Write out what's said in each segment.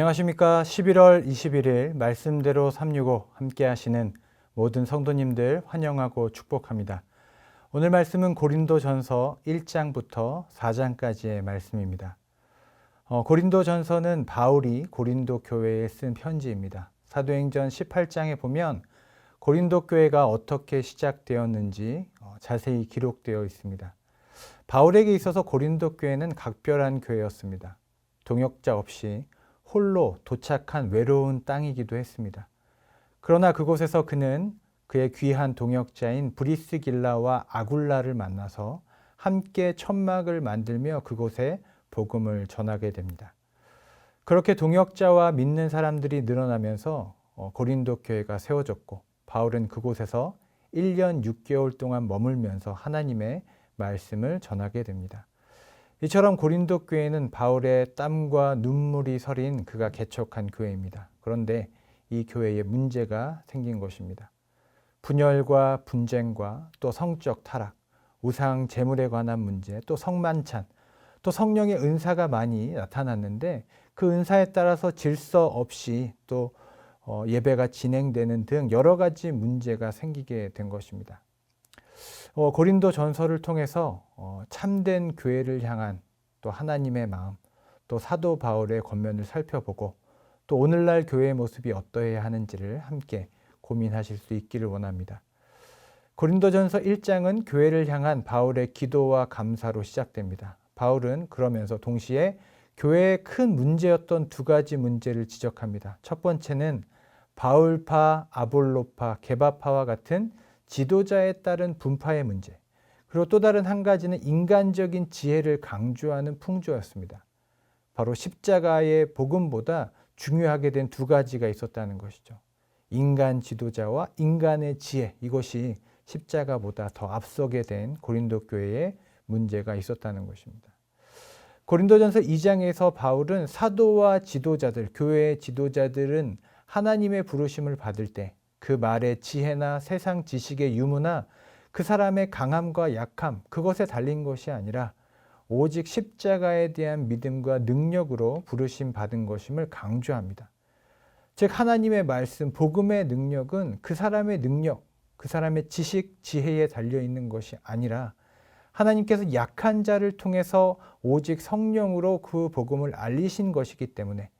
안녕하십니까. 11월 21일 말씀대로 365 함께 하시는 모든 성도님들 환영하고 축복합니다. 오늘 말씀은 고린도전서 1장부터 4장까지의 말씀입니다. 고린도전서는 바울이 고린도 교회에 쓴 편지입니다. 사도행전 18장에 보면 고린도 교회가 어떻게 시작되었는지 자세히 기록되어 있습니다. 바울에게 있어서 고린도 교회는 각별한 교회였습니다. 동역자 없이 홀로 도착한 외로운 땅이기도 했습니다. 그러나 그곳에서 그는 그의 귀한 동역자인 브리스길라와 아굴라를 만나서 함께 천막을 만들며 그곳에 복음을 전하게 됩니다. 그렇게 동역자와 믿는 사람들이 늘어나면서 고린도 교회가 세워졌고 바울은 그곳에서 1년 6개월 동안 머물면서 하나님의 말씀을 전하게 됩니다. 이처럼 고린도 교회는 바울의 땀과 눈물이 서린 그가 개척한 교회입니다. 그런데 이 교회에 문제가 생긴 것입니다. 분열과 분쟁과 또 성적 타락, 우상 제물에 관한 문제, 또 성만찬, 또 성령의 은사가 많이 나타났는데 그 은사에 따라서 질서 없이 또 예배가 진행되는 등 여러 가지 문제가 생기게 된 것입니다. 고린도 전서를 통해서 참된 교회를 향한 또 하나님의 마음, 또 사도 바울의 권면을 살펴보고 또 오늘날 교회의 모습이 어떠해야 하는지를 함께 고민하실 수 있기를 원합니다. 고린도전서 1장은 교회를 향한 바울의 기도와 감사로 시작됩니다. 바울은 그러면서 동시에 교회의 큰 문제였던 두 가지 문제를 지적합니다. 첫 번째는 바울파, 아볼로파, 게바파와 같은 지도자에 따른 분파의 문제, 그리고 또 다른 한 가지는 인간적인 지혜를 강조하는 풍조였습니다. 바로 십자가의 복음보다 중요하게 된 두 가지가 있었다는 것이죠. 인간 지도자와 인간의 지혜, 이것이 십자가보다 더 앞서게 된 고린도 교회에 문제가 있었다는 것입니다. 고린도전서 2장에서 바울은 사도와 지도자들, 교회의 지도자들은 하나님의 부르심을 받을 때 그 말의 지혜나 세상 지식의 유무나 그 사람의 강함과 약함, 그것에 달린 것이 아니라 오직 십자가에 대한 믿음과 능력으로 부르심 받은 것임을 강조합니다. 즉 하나님의 말씀, 복음의 능력은 그 사람의 능력, 그 사람의 지식, 지혜에 달려있는 것이 아니라 하나님께서 약한 자를 통해서 오직 성령으로 그 복음을 알리신 것이기 때문에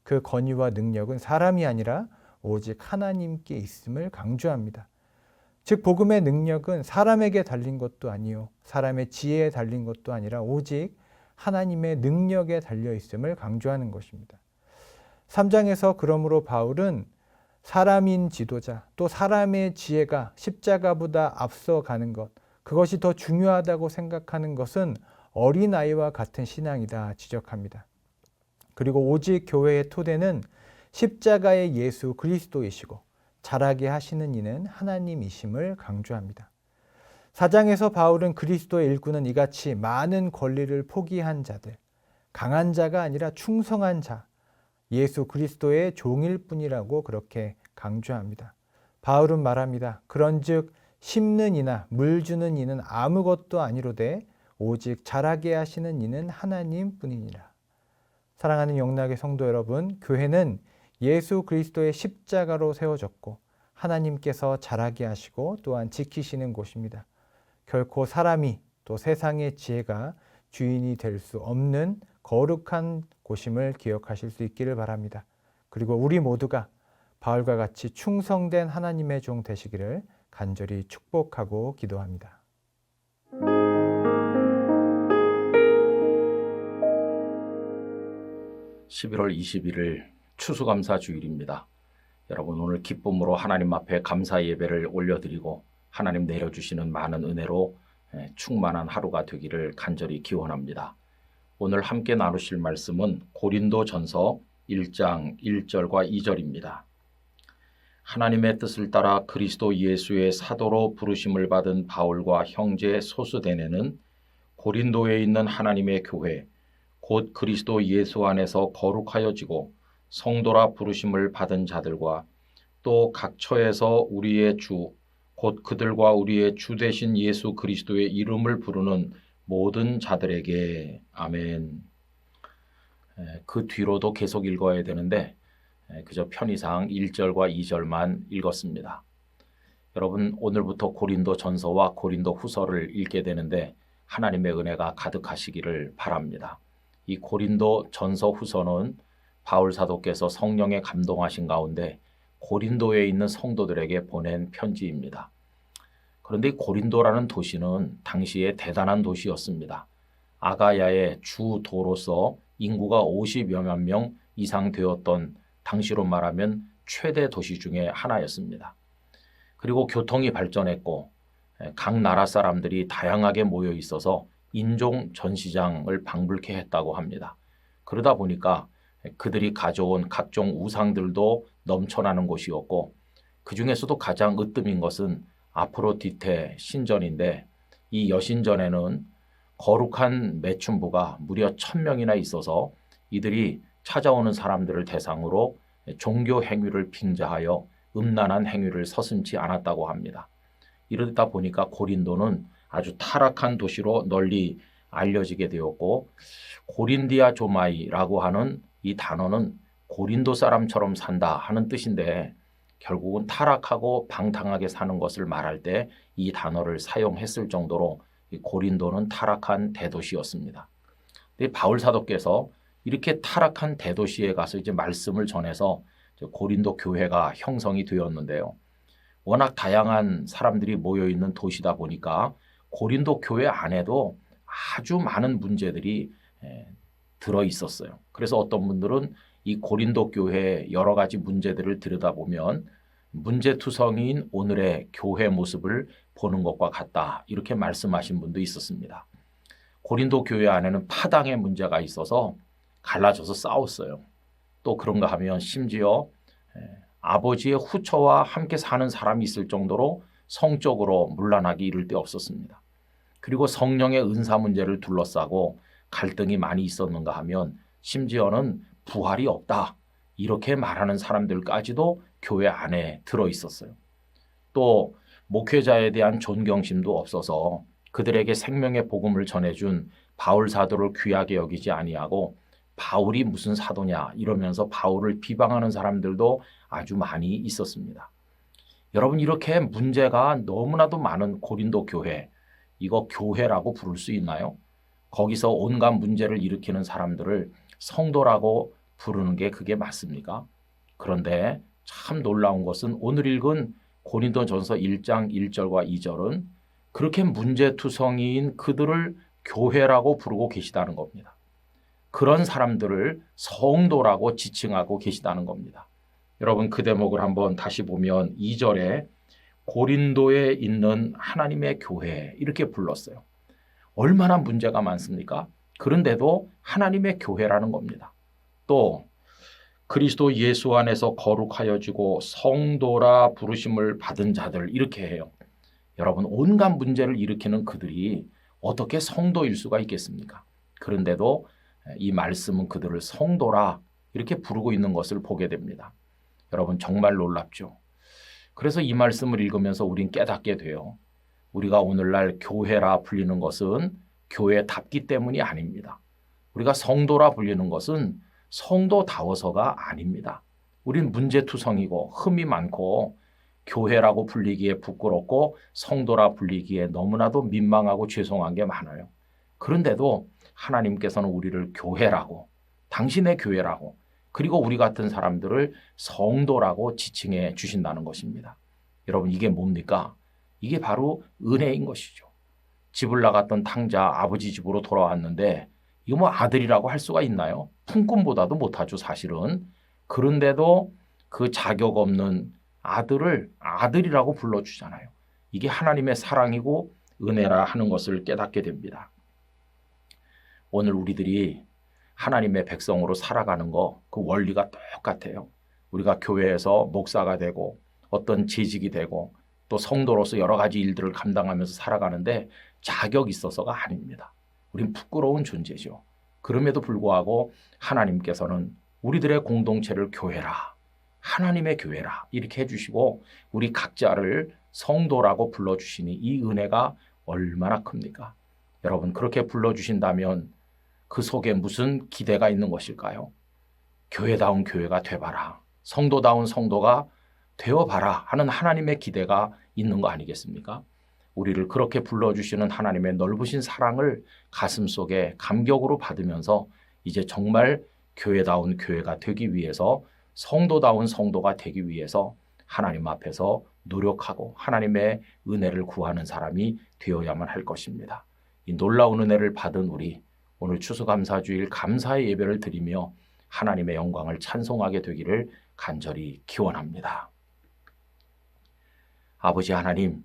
그 권위와 능력은 사람이 아니라 오직 하나님께 있음을 강조합니다. 즉 복음의 능력은 사람에게 달린 것도 아니요 사람의 지혜에 달린 것도 아니라 오직 하나님의 능력에 달려 있음을 강조하는 것입니다. 3장에서 그러므로 바울은 사람인 지도자 또 사람의 지혜가 십자가보다 앞서가는 것, 그것이 더 중요하다고 생각하는 것은 어린아이와 같은 신앙이다 지적합니다. 그리고 오직 교회의 토대는 십자가의 예수 그리스도이시고 자라게 하시는 이는 하나님이심을 강조합니다. 4장에서 바울은 그리스도의 일꾼은 이같이 많은 권리를 포기한 자들, 강한 자가 아니라 충성한 자, 예수 그리스도의 종일 뿐이라고 그렇게 강조합니다. 바울은 말합니다. 그런즉 심는 이나 물 주는 이는 아무것도 아니로되 오직 자라게 하시는 이는 하나님 뿐이니라. 사랑하는 영락의 성도 여러분, 교회는 예수 그리스도의 십자가로 세워졌고 하나님께서 자라게 하시고 또한 지키시는 곳입니다. 결코 사람이 또 세상의 지혜가 주인이 될 수 없는 거룩한 곳임을 기억하실 수 있기를 바랍니다. 그리고 우리 모두가 바울과 같이 충성된 하나님의 종 되시기를 간절히 축복하고 기도합니다. 11월 21일 추수감사 주일입니다. 여러분 오늘 기쁨으로 하나님 앞에 감사 예배를 올려드리고 하나님 내려주시는 많은 은혜로 충만한 하루가 되기를 간절히 기원합니다. 오늘 함께 나누실 말씀은 고린도전서 1장 1절과 2절입니다. 하나님의 뜻을 따라 그리스도 예수의 사도로 부르심을 받은 바울과 형제 소스데네는 고린도에 있는 하나님의 교회 곧 그리스도 예수 안에서 거룩하여지고 성도라 부르심을 받은 자들과 또 각 처에서 우리의 주 곧 그들과 우리의 주 되신 예수 그리스도의 이름을 부르는 모든 자들에게 아멘. 그 뒤로도 계속 읽어야 되는데 그저 편의상 1절과 2절만 읽었습니다. 여러분, 오늘부터 고린도 전서와 고린도 후서를 읽게 되는데 하나님의 은혜가 가득하시기를 바랍니다. 이 고린도 전서 후서는 바울 사도께서 성령에 감동하신 가운데 고린도에 있는 성도들에게 보낸 편지입니다. 그런데 이 고린도라는 도시는 당시에 대단한 도시였습니다. 아가야의 주도로서 인구가 50여만 명 이상 되었던, 당시로 말하면 최대 도시 중에 하나였습니다. 그리고 교통이 발전했고 각 나라 사람들이 다양하게 모여 있어서 인종 전시장을 방불케 했다고 합니다. 그러다 보니까 그들이 가져온 각종 우상들도 넘쳐나는 곳이었고, 그 중에서도 가장 으뜸인 것은 아프로디테 신전인데, 이 여신전에는 거룩한 매춘부가 무려 1000명이나 있어서 이들이 찾아오는 사람들을 대상으로 종교 행위를 빙자하여 음란한 행위를 서슴지 않았다고 합니다. 이러다 보니까 고린도는 아주 타락한 도시로 널리 알려지게 되었고, 고린디아조마이라고 하는 이 단어는 고린도 사람처럼 산다 하는 뜻인데, 결국은 타락하고 방탕하게 사는 것을 말할 때 이 단어를 사용했을 정도로 이 고린도는 타락한 대도시였습니다. 근데 바울 사도께서 이렇게 타락한 대도시에 가서 이제 말씀을 전해서 고린도 교회가 형성이 되었는데요. 워낙 다양한 사람들이 모여 있는 도시다 보니까 고린도 교회 안에도 아주 많은 문제들이 들어 있었어요. 그래서 어떤 분들은 이 고린도 교회의 여러 가지 문제들을 들여다보면 문제투성이인 오늘의 교회 모습을 보는 것과 같다, 이렇게 말씀하신 분도 있었습니다. 고린도 교회 안에는 파당의 문제가 있어서 갈라져서 싸웠어요. 또 그런가 하면 심지어 아버지의 후처와 함께 사는 사람이 있을 정도로 성적으로 문란하기 이를 데 없었습니다. 그리고 성령의 은사 문제를 둘러싸고 갈등이 많이 있었는가 하면 심지어는 부활이 없다, 이렇게 말하는 사람들까지도 교회 안에 들어 있었어요. 또 목회자에 대한 존경심도 없어서 그들에게 생명의 복음을 전해준 바울 사도를 귀하게 여기지 아니하고 바울이 무슨 사도냐 이러면서 바울을 비방하는 사람들도 아주 많이 있었습니다. 여러분, 이렇게 문제가 너무나도 많은 고린도 교회, 이거 교회라고 부를 수 있나요? 거기서 온갖 문제를 일으키는 사람들을 성도라고 부르는 게 그게 맞습니까? 그런데 참 놀라운 것은 오늘 읽은 고린도전서 1장 1절과 2절은 그렇게 문제투성이인 그들을 교회라고 부르고 계시다는 겁니다. 그런 사람들을 성도라고 지칭하고 계시다는 겁니다. 여러분, 그 대목을 한번 다시 보면 2절에 고린도에 있는 하나님의 교회 이렇게 불렀어요. 얼마나 문제가 많습니까? 그런데도 하나님의 교회라는 겁니다. 또 그리스도 예수 안에서 거룩하여지고 성도라 부르심을 받은 자들, 이렇게 해요. 여러분, 온갖 문제를 일으키는 그들이 어떻게 성도일 수가 있겠습니까? 그런데도 이 말씀은 그들을 성도라 이렇게 부르고 있는 것을 보게 됩니다. 여러분, 정말 놀랍죠? 그래서 이 말씀을 읽으면서 우린 깨닫게 돼요. 우리가 오늘날 교회라 불리는 것은 교회답기 때문이 아닙니다. 우리가 성도라 불리는 것은 성도다워서가 아닙니다. 우린 문제투성이고 흠이 많고 교회라고 불리기에 부끄럽고 성도라 불리기에 너무나도 민망하고 죄송한 게 많아요. 그런데도 하나님께서는 우리를 교회라고, 당신의 교회라고, 그리고 우리 같은 사람들을 성도라고 지칭해 주신다는 것입니다. 여러분, 이게 뭡니까? 이게 바로 은혜인 것이죠. 집을 나갔던 탕자 아버지 집으로 돌아왔는데 이거 뭐 아들이라고 할 수가 있나요? 품꾼보다도 못하죠, 사실은. 그런데도 그 자격 없는 아들을 아들이라고 불러주잖아요. 이게 하나님의 사랑이고 은혜라 하는 것을 깨닫게 됩니다. 오늘 우리들이 하나님의 백성으로 살아가는 거, 그 원리가 똑같아요. 우리가 교회에서 목사가 되고 어떤 재직이 되고 또 성도로서 여러 가지 일들을 감당하면서 살아가는데 자격이 있어서가 아닙니다. 우린 부끄러운 존재죠. 그럼에도 불구하고 하나님께서는 우리들의 공동체를 교회라, 하나님의 교회라 이렇게 해주시고 우리 각자를 성도라고 불러주시니 이 은혜가 얼마나 큽니까? 여러분, 그렇게 불러주신다면 그 속에 무슨 기대가 있는 것일까요? 교회다운 교회가 되봐라. 성도다운 성도가 되어봐라 하는 하나님의 기대가 있는 거 아니겠습니까? 우리를 그렇게 불러주시는 하나님의 넓으신 사랑을 가슴속에 감격으로 받으면서 이제 정말 교회다운 교회가 되기 위해서, 성도다운 성도가 되기 위해서 하나님 앞에서 노력하고 하나님의 은혜를 구하는 사람이 되어야만 할 것입니다. 이 놀라운 은혜를 받은 우리, 오늘 추수감사주일 감사의 예배를 드리며 하나님의 영광을 찬송하게 되기를 간절히 기원합니다. 아버지 하나님,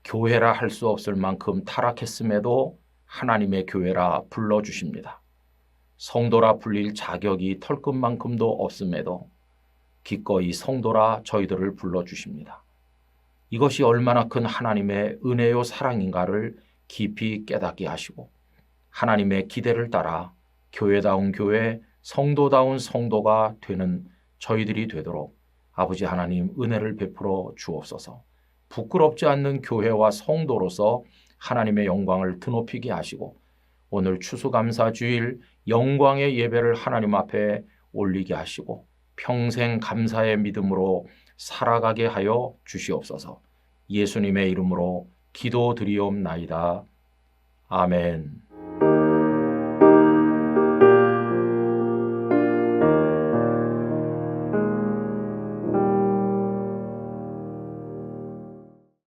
교회라 할 수 없을 만큼 타락했음에도 하나님의 교회라 불러주십니다. 성도라 불릴 자격이 털끝만큼도 없음에도 기꺼이 성도라 저희들을 불러주십니다. 이것이 얼마나 큰 하나님의 은혜요 사랑인가를 깊이 깨닫게 하시고 하나님의 기대를 따라 교회다운 교회, 성도다운 성도가 되는 저희들이 되도록 아버지 하나님 은혜를 베풀어 주옵소서. 부끄럽지 않는 교회와 성도로서 하나님의 영광을 드높이게 하시고 오늘 추수감사주일 영광의 예배를 하나님 앞에 올리게 하시고 평생 감사의 믿음으로 살아가게 하여 주시옵소서. 예수님의 이름으로 기도드리옵나이다. 아멘.